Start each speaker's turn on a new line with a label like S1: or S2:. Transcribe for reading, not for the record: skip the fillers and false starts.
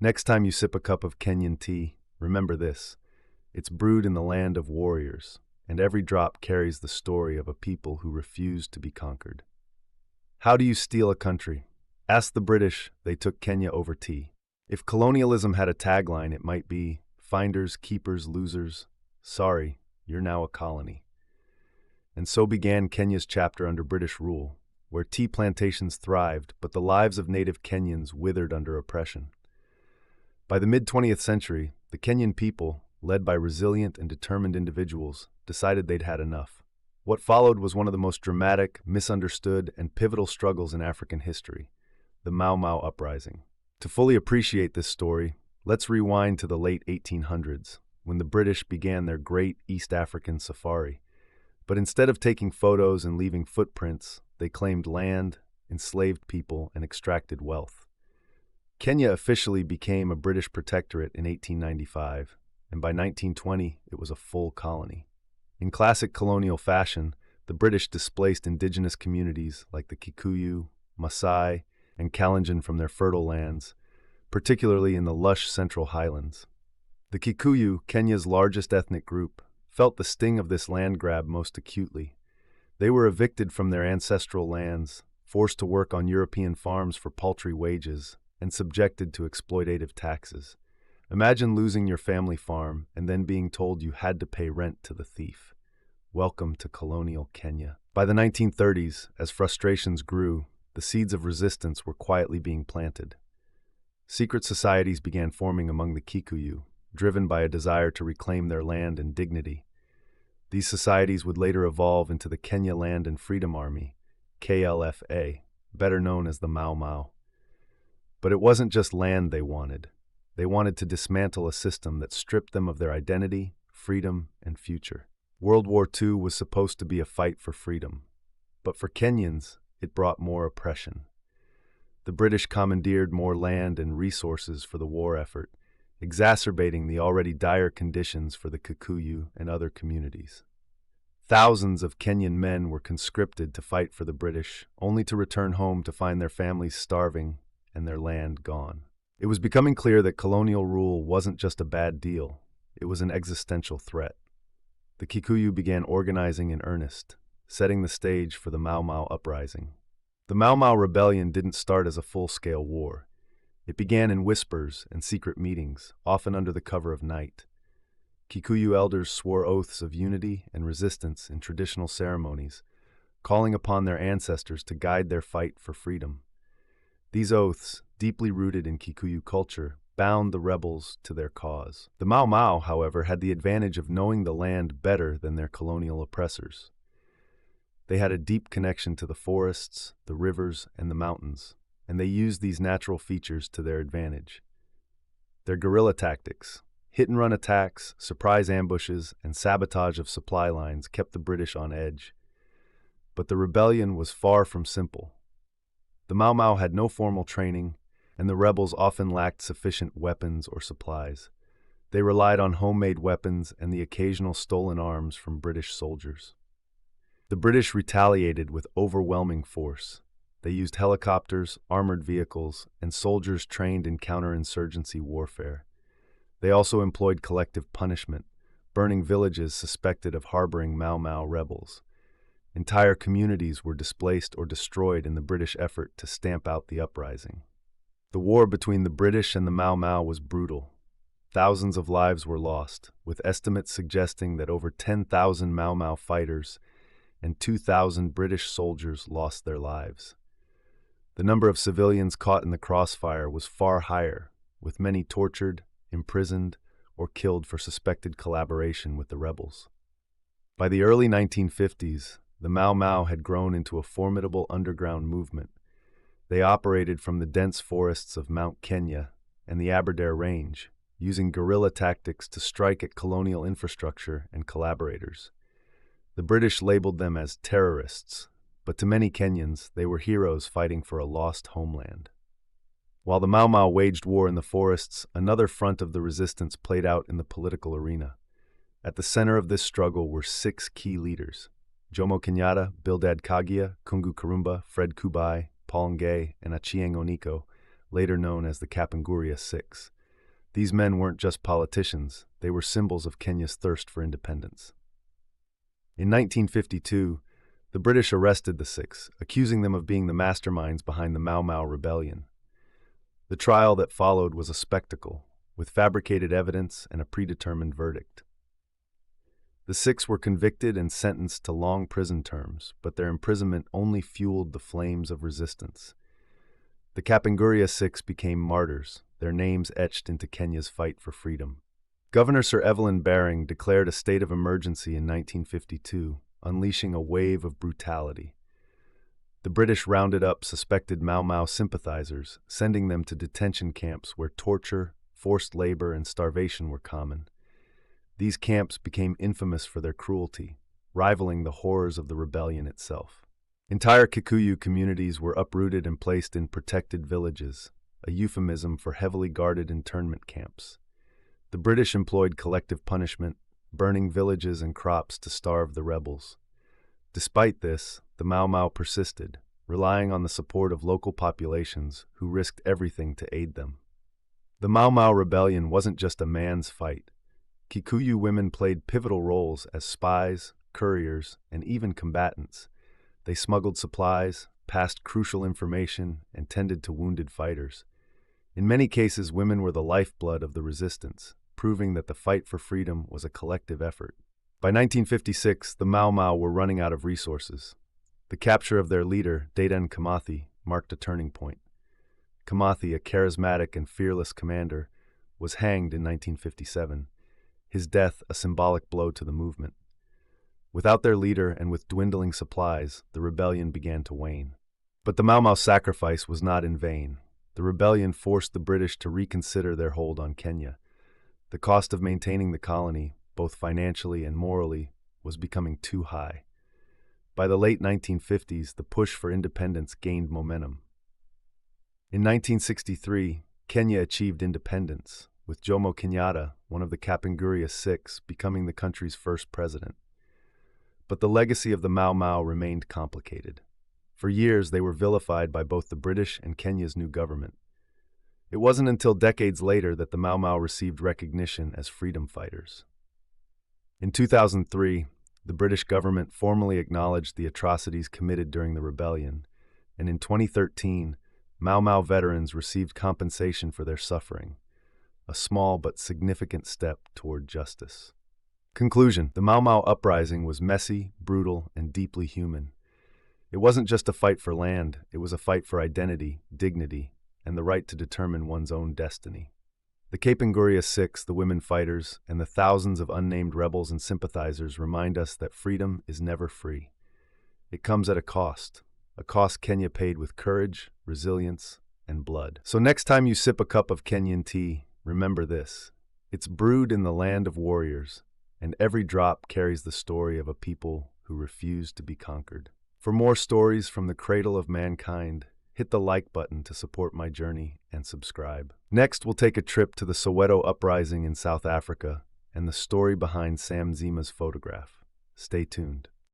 S1: Next time you sip a cup of Kenyan tea, remember this. It's brewed in the land of warriors, and every drop carries the story of a people who refused to be conquered. How do you steal a country? Ask the British, they took Kenya over tea. If colonialism had a tagline, it might be, finders, keepers, losers. Sorry, you're now a colony. And so began Kenya's chapter under British rule, where tea plantations thrived, but the lives of native Kenyans withered under oppression. By the mid-20th century, the Kenyan people, led by resilient and determined individuals, decided they'd had enough. What followed was one of the most dramatic, misunderstood, and pivotal struggles in African history, the Mau Mau Uprising. To fully appreciate this story, let's rewind to the late 1800s, when the British began their great East African safari. But instead of taking photos and leaving footprints, they claimed land, enslaved people, and extracted wealth. Kenya officially became a British protectorate in 1895, and by 1920 it was a full colony. In classic colonial fashion, the British displaced indigenous communities like the Kikuyu, Maasai, and Kalenjin from their fertile lands, particularly in the lush Central Highlands. The Kikuyu, Kenya's largest ethnic group, felt the sting of this land grab most acutely. They were evicted from their ancestral lands, forced to work on European farms for paltry wages, and subjected to exploitative taxes. Imagine losing your family farm and then being told you had to pay rent to the thief. Welcome to colonial Kenya. By the 1930s, as frustrations grew, the seeds of resistance were quietly being planted. Secret societies began forming among the Kikuyu, driven by a desire to reclaim their land and dignity. These societies would later evolve into the Kenya Land and Freedom Army, KLFA, better known as the Mau Mau. But it wasn't just land they wanted. They wanted to dismantle a system that stripped them of their identity, freedom, and future. World War II was supposed to be a fight for freedom, but for Kenyans, it brought more oppression. The British commandeered more land and resources for the war effort, exacerbating the already dire conditions for the Kikuyu and other communities. Thousands of Kenyan men were conscripted to fight for the British, only to return home to find their families starving and their land gone. It was becoming clear that colonial rule wasn't just a bad deal, it was an existential threat. The Kikuyu began organizing in earnest, setting the stage for the Mau Mau Uprising. The Mau Mau Rebellion didn't start as a full-scale war. It began in whispers and secret meetings, often under the cover of night. Kikuyu elders swore oaths of unity and resistance in traditional ceremonies, calling upon their ancestors to guide their fight for freedom. These oaths, deeply rooted in Kikuyu culture, bound the rebels to their cause. The Mau Mau, however, had the advantage of knowing the land better than their colonial oppressors. They had a deep connection to the forests, the rivers, and the mountains, and they used these natural features to their advantage. Their guerrilla tactics, hit-and-run attacks, surprise ambushes, and sabotage of supply lines kept the British on edge. But the rebellion was far from simple. The Mau Mau had no formal training, and the rebels often lacked sufficient weapons or supplies. They relied on homemade weapons and the occasional stolen arms from British soldiers. The British retaliated with overwhelming force. They used helicopters, armored vehicles, and soldiers trained in counterinsurgency warfare. They also employed collective punishment, burning villages suspected of harboring Mau Mau rebels. Entire communities were displaced or destroyed in the British effort to stamp out the uprising. The war between the British and the Mau Mau was brutal. Thousands of lives were lost, with estimates suggesting that over 10,000 Mau Mau fighters and 2,000 British soldiers lost their lives. The number of civilians caught in the crossfire was far higher, with many tortured, imprisoned, or killed for suspected collaboration with the rebels. By the early 1950s, the Mau Mau had grown into a formidable underground movement. They operated from the dense forests of Mount Kenya and the Aberdare Range, using guerrilla tactics to strike at colonial infrastructure and collaborators. The British labeled them as terrorists, but to many Kenyans, they were heroes fighting for a lost homeland. While the Mau Mau waged war in the forests, another front of the resistance played out in the political arena. At the center of this struggle were 6 key leaders: Jomo Kenyatta, Bildad Kagia, Kungu Karumba, Fred Kubai, Paul Ngei, and Achieng Oniko, later known as the Kapenguria Six. These men weren't just politicians, they were symbols of Kenya's thirst for independence. In 1952, the British arrested the Six, accusing them of being the masterminds behind the Mau Mau Rebellion. The trial that followed was a spectacle, with fabricated evidence and a predetermined verdict. The Six were convicted and sentenced to long prison terms, but their imprisonment only fueled the flames of resistance. The Kapenguria Six became martyrs, their names etched into Kenya's fight for freedom. Governor Sir Evelyn Baring declared a state of emergency in 1952, unleashing a wave of brutality. The British rounded up suspected Mau Mau sympathizers, sending them to detention camps where torture, forced labor, and starvation were common. These camps became infamous for their cruelty, rivaling the horrors of the rebellion itself. Entire Kikuyu communities were uprooted and placed in protected villages, a euphemism for heavily guarded internment camps. The British employed collective punishment, burning villages and crops to starve the rebels. Despite this, the Mau Mau persisted, relying on the support of local populations who risked everything to aid them. The Mau Mau rebellion wasn't just a man's fight. Kikuyu women played pivotal roles as spies, couriers, and even combatants. They smuggled supplies, passed crucial information, and tended to wounded fighters. In many cases, women were the lifeblood of the resistance, proving that the fight for freedom was a collective effort. By 1956, the Mau Mau were running out of resources. The capture of their leader, Dedan Kimathi, marked a turning point. Kimathi, a charismatic and fearless commander, was hanged in 1957, his death a symbolic blow to the movement. Without their leader and with dwindling supplies, the rebellion began to wane. But the Mau Mau sacrifice was not in vain. The rebellion forced the British to reconsider their hold on Kenya. The cost of maintaining the colony, both financially and morally, was becoming too high. By the late 1950s, the push for independence gained momentum. In 1963, Kenya achieved independence, with Jomo Kenyatta, one of the Kapenguria Six, becoming the country's first president. But the legacy of the Mau Mau remained complicated. For years, they were vilified by both the British and Kenya's new government. It wasn't until decades later that the Mau Mau received recognition as freedom fighters. In 2003, the British government formally acknowledged the atrocities committed during the rebellion, and in 2013, Mau Mau veterans received compensation for their suffering, a small but significant step toward justice. Conclusion: the Mau Mau Uprising was messy, brutal, and deeply human. It wasn't just a fight for land, it was a fight for identity, dignity, and the right to determine one's own destiny. The Kapenguria Six, the women fighters, and the thousands of unnamed rebels and sympathizers remind us that freedom is never free. It comes at a cost Kenya paid with courage, resilience, and blood. So next time you sip a cup of Kenyan tea, remember this: it's brewed in the land of warriors, and every drop carries the story of a people who refused to be conquered. For more stories from the cradle of mankind, hit the like button to support my journey and subscribe. Next, we'll take a trip to the Soweto Uprising in South Africa and the story behind Sam Zima's photograph. Stay tuned.